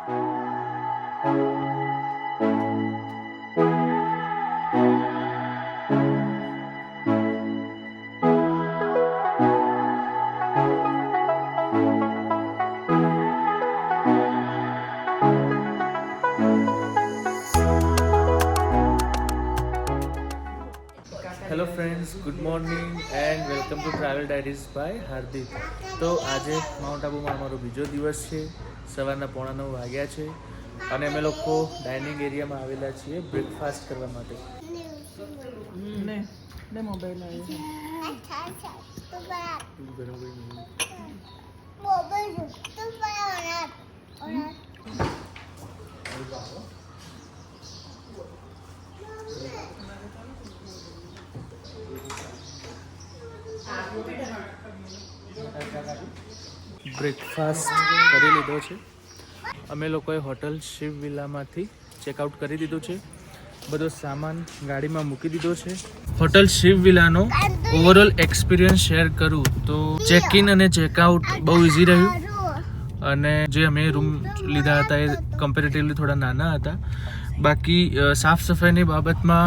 Hello friends, good morning and welcome to travel diaries by Hardik. તો આજે mount આબુમાં અમારો બીજો દિવસ છે. સવારના 8:45 વાગ્યા છે અને અમે લોકો ડાઇનિંગ એરિયામાં આવેલા છીએ બ્રેકફાસ્ટ કરવા માટે. બ્રેકફાસ્ટ કરી લીધો છે. અમે લોકોએ હોટલ શિવ વિલામાંથી ચેકઆઉટ કરી દીધું છે. બધો સામાન ગાડીમાં મૂકી દીધો છે. હોટલ શિવ વિલાનો ઓવરઓલ એક્સપિરિયન્સ શેર કરું તો ચેક ઇન અને ચેકઆઉટ બહુ ઇઝી રહ્યું અને જે અમે રૂમ લીધા હતા એ કમ્પેરેટિવલી થોડા નાના હતા. બાકી સાફ સફાઈની બાબતમાં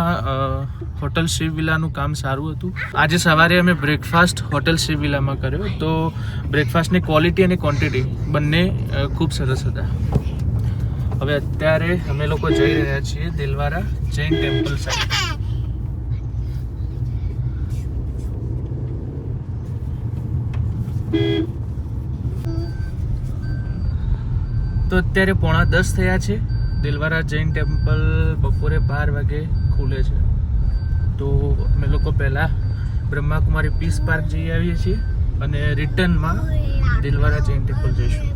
હોટલ શિવ વિલાનું કામ સારું હતું. આજે સવારે અમે બ્રેકફાસ્ટ હોટલ શિવ વિલામાં કર્યો તો બ્રેકફાસ્ટની ક્વોલિટી અને ક્વોન્ટિટી બંને ખૂબ સરસ હતા. હવે અત્યારે અમે લોકો જઈ રહ્યા છીએ દિલવારા જૈન ટેમ્પલ સાઈડ. તો અત્યારે 9:45 થયા છે. દિલવારા જૈન ટેમ્પલ બપોરે 12 વાગે ખુલે છે. તો અમે લોકો પહેલાં બ્રહ્માકુમારી પીસ પાર્ક જઈ આવીએ છીએ અને રિટર્નમાં દિલવારા જૈન ટેમ્પલ જઈશું.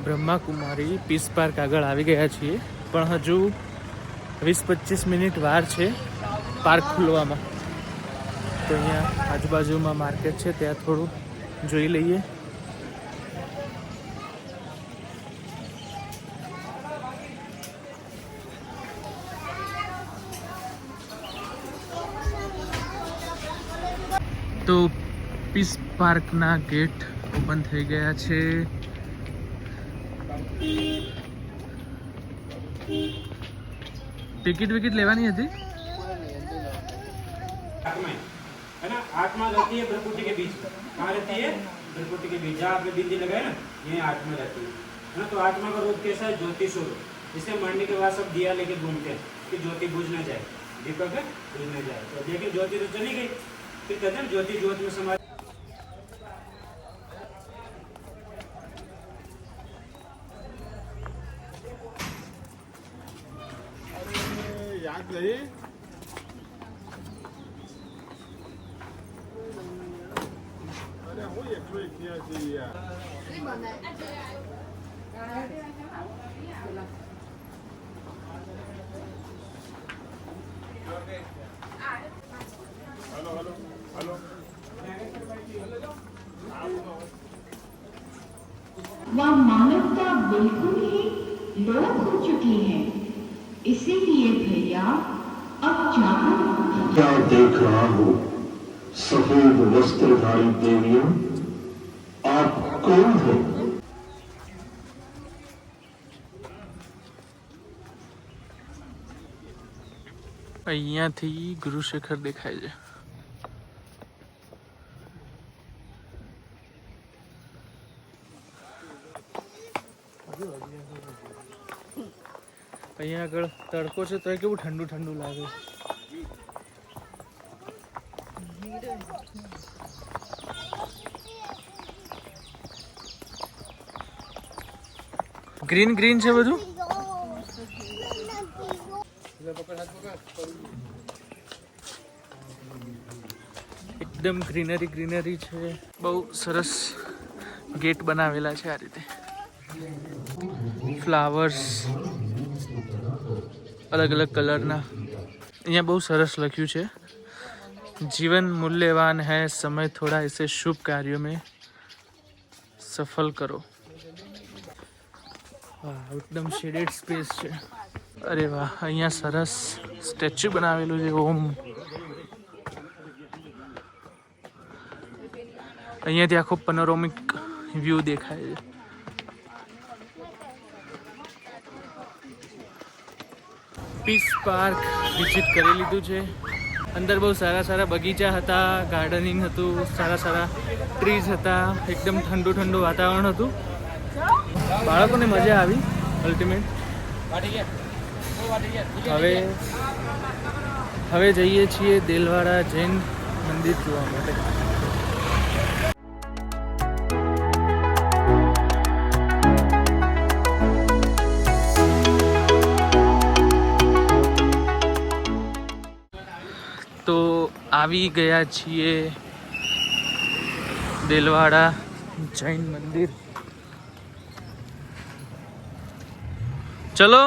બ્રહ્માકુમારી પીસ પાર્ક આગળ આવી ગયા છીએ, પણ હજુ 20-25 મિનિટ વાર છે પાર્ક ખુલવામાં. તો અહીંયા આજુબાજુમાં માર્કેટ છે, ત્યાં થોડું જોઈ લઈએ. તો પીસ પાર્કના ગેટ ઓપન થઈ ગયા છે. टिकट विकेट लेवानी थी. है ना, 8 में रहती है भ्रकुटी के बीच. कहाँ रहती है? भ्रकुटी के बीच. जहाँ आपने बिंदी लगाए ना, ये 8 में रहती है ना. तो 8 का रूप कैसा है? ज्योति स्वरूप. इसे मरने के बाद सब दिया लेके घूमते हैं कि ज्योति बुझ न जाए, दीपक बुझ न जाए. तो देखिए ज्योति तो चली गई, फिर कहते हैं ज्योति ज्योत में समा. याद नहीं अरे हो ये ट्रेक किया चाहिए यार. Hello hello hello. वह मानवता बिल्कुल ही लोप हो चुकी है. इसीलिए भैया अब जागो. क्या देख रहा हूँ? सफेद वस्त्रधारी देवियां, आप कौन हो? અહીંયાથી ગુરુશેખર દેખાય છે. અહીંયા આગળ તડકો છે તો કેવું ઠંડુ ઠંડુ લાગે. ગ્રીન ગ્રીન છે બધું. એકદમ ગ્રીનરી ગ્રીનરી છે. બહુ સરસ ગેટ બનાવેલા છે આ રીતે. ફ્લાવર્સ अलग अलग कलर ना. यहाँ बहुत सरस लख्यू है, जीवन मूल्यवान है, समय थोड़ा इसे शुभ कार्यों में સફલ કરો. વાહ, એકદમ શેડેડ સ્પેસ છે. અરે વાહ, અહીંયા સરસ સ્ટેચ્યુ બનાવેલું છે ઓમ. અહીંયાથી આખો પેનોરામિક વ્યૂ દેખાય છે. પીસ પાર્ક વિઝિટ કરી લીધું છે. અંદર બહુ સારા સારા બગીચા હતા, ગાર્ડનિંગ હતું, સારા સારા ટ્રીઝ હતા, એકદમ ઠંડુ ઠંડુ વાતાવરણ હતું. બાળકોને મજા આવી અલ્ટિમેટ. હવે જઈએ છીએ દેલવાડા જૈન મંદિર જોવા માટે. તો આવી ગયા છીએ દેલવાડા જૈન મંદિર. ચલો.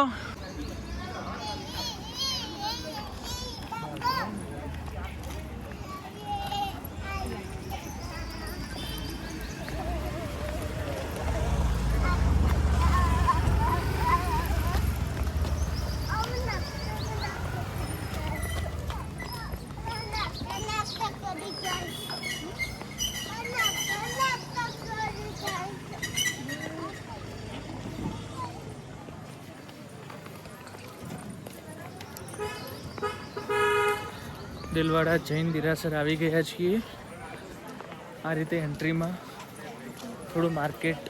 દેલવાડા જૈન દેરાસર આવી ગયા છીએ. આ રીતે એન્ટ્રીમાં થોડું માર્કેટ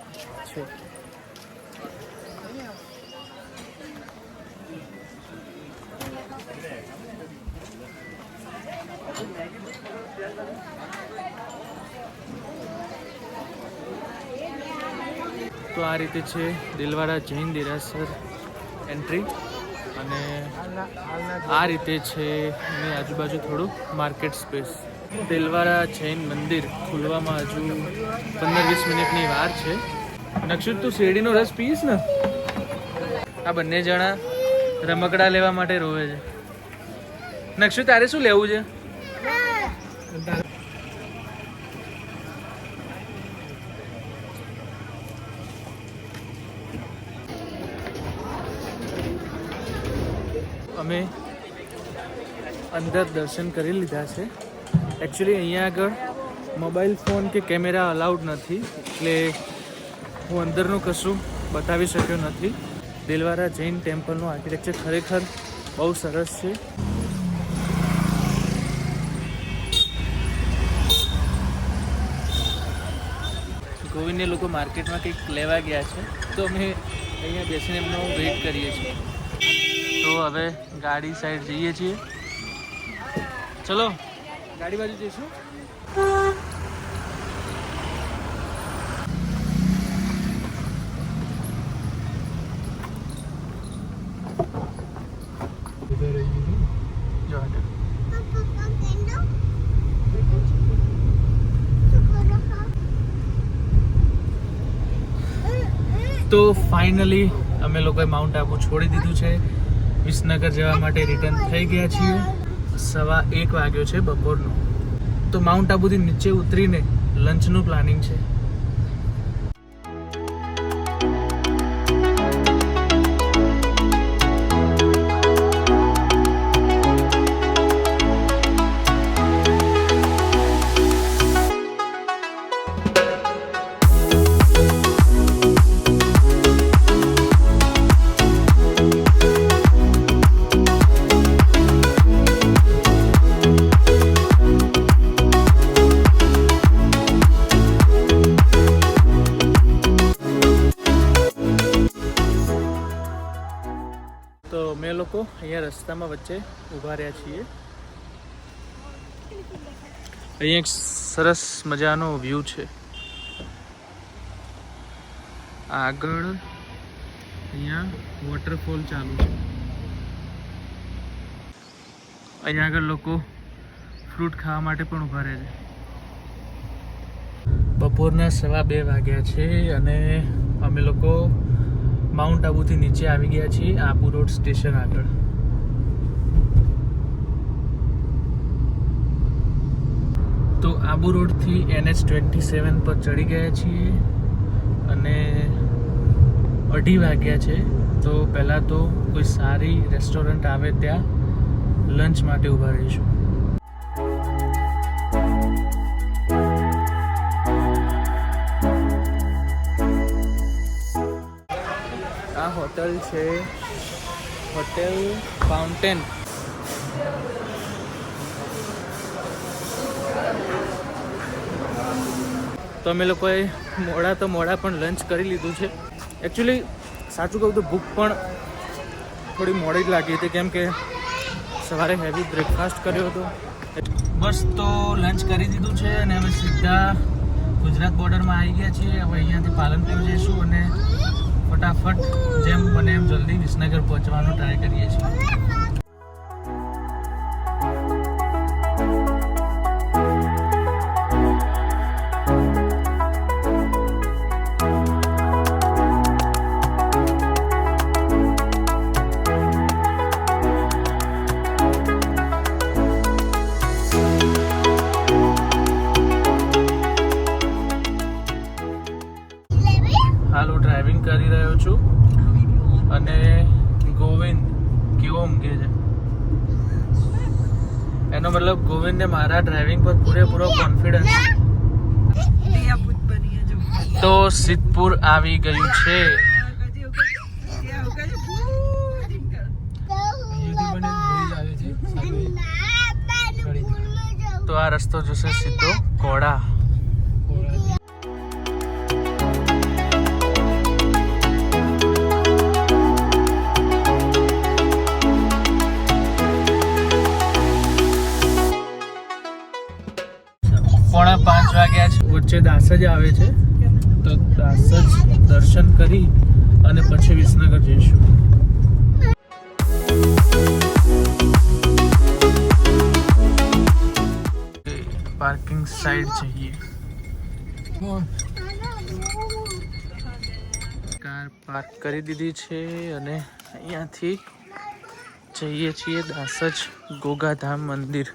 છે. તો આ રીતે છે દેલવાડા જૈન દેરાસર એન્ટ્રી. અને આ રીતે છે એની આજુબાજુ થોડું માર્કેટ સ્પેસ. દેલવાડા જૈન મંદિર ખુલવામાં હજુ 15-20 મિનિટની વાર છે. નક્ષુત, તું શેરડીનો રસ પીશ ને? આ બંને જણા રમકડા લેવા માટે રોવે છે. નક્ષુત, તારે શું લેવું છે? અમે અંદર દર્શન કરી લીધા છે. એકચ્યુઅલી અહીંયા આગળ મોબાઈલ ફોન કે કેમેરા અલાઉડ નથી, એટલે હું અંદરનું કશું બતાવી શક્યો નથી. દેલવાડા જૈન ટેમ્પલનું આર્કિટેક્ચર ખરેખર બહુ સરસ છે. ગોવિંદને લોકો માર્કેટમાં કંઈક લેવા ગયા છે, તો અમે અહીંયા બેસીને એમનો વેઇટ કરીએ છીએ. તો હવે ગાડી સાઈડ જઈએ છીએ. ચલો, ગાડી બાજુ જઈશું. તો ફાઇનલી અમે લોકોએ માઉન્ટ આબુ છોડી દીધું છે. વિસનગર જવા માટે રિટર્ન થઈ ગયા છીએ. 1:15 વાગ્યો છે બપોરનો. તો માઉન્ટ આબુથી નીચે ઉતરીને લંચનું પ્લાનિંગ છે. તો અમે લોકો અહીંયા રસ્તામાં વચ્ચે ઊભા રહ્યા છીએ. અહીંયા એક સરસ મજાનો વ્યૂ છે. આગળ અહીંયા વોટરફોલ ચાલુ છે. અહીંયા આગળ લોકો ફ્રૂટ ખાવા માટે પણ ઊભા રહે છે. બપોરના 2:15 વાગ્યા છે અને અમે લોકો માઉન્ટ આબુથી નીચે આવી ગયા છીએ આબુ રોડ સ્ટેશન આગળ. તો આબુ રોડથી NH27 પર ચડી ગયા છીએ અને 2:30 વાગ્યા છે. તો પહેલાં તો કોઈ સારી રેસ્ટોરન્ટ આવે ત્યાં લંચ માટે ઊભા રહીશું. આ હોટલ છે હોટેલ ફાઉન્ટેન. તો અમે લોકોએ મોડા પણ લંચ કરી લીધું છે. એકચ્યુઅલી સાચું કહું તો ભૂખ પણ થોડી મોડી જ લાગી હતી, કેમ કે સવારે હેવી બ્રેકફાસ્ટ કર્યો હતો. બસ તો લંચ કરી દીધું છે અને હવે સીધા ગુજરાત બોર્ડરમાં આવી ગયા છીએ. હવે અહીંયાથી પાલનપુર જઈશું અને ફટાફટ જેમ બને એમ જલ્દી વિસનગર પહોંચવાનો ટ્રાય કરીએ છીએ. હાલ હું ડ્રાઇવિંગ કરી રહ્યો છું અને ગોવિંદ કેવો ઊંઘે છે. એનો મતલબ ગોવિંદને મારા ડ્રાઇવિંગ પર પૂરેપૂરો કોન્ફિડન્સ. તો સિદ્ધપુર આવી ગયું છે. તો આ રસ્તો જશે સીધો કોડા. પોણા 5 વાગ્યા છે. વચ્ચે દાસજ આવે છે તો દાસજ દર્શન કરી અને પછી વિસનગર જઈશું. પાર્કિંગ સાઈડ જઈએ. કાર પાર્ક કરી દીધી છે અને અહીંયાથી જઈએ છીએ દાસજ ગોગાધામ મંદિર.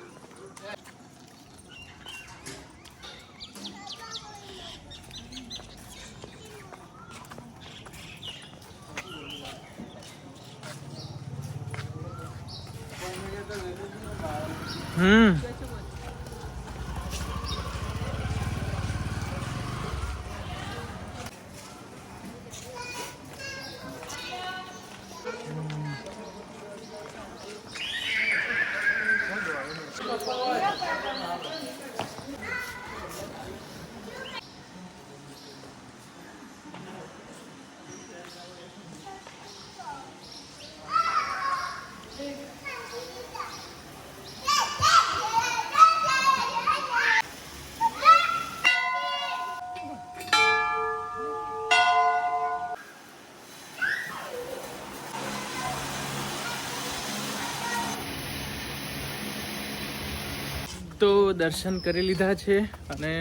તો દર્શન કરી લીધા છે અને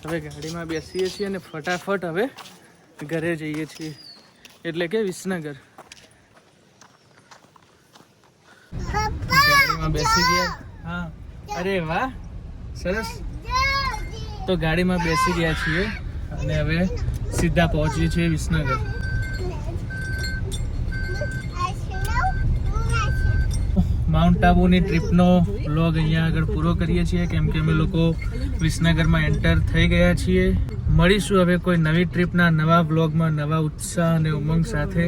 હવે ગાડીમાં બેસીએ છીએ અને ફટાફટ હવે ઘરે જઈએ છીએ, એટલે કે વિસનગર. ગાડીમાં બેસી ગયા. હા, અરે વાહ, સરસ. તો ગાડીમાં બેસી ગયા છીએ અને હવે સીધા પહોંચીએ છીએ વિસનગર. માઉન્ટ આબુની ટ્રીપનો વ્લોગ અહીંયા આગળ પૂરો કરીએ છીએ, કેમ કે અમે લોકો વિસનગરમાં એન્ટર થઈ ગયા છીએ. મળીશું હવે કોઈ નવી ટ્રીપના નવા વ્લોગમાં નવા ઉત્સાહ અને ઉમંગ સાથે.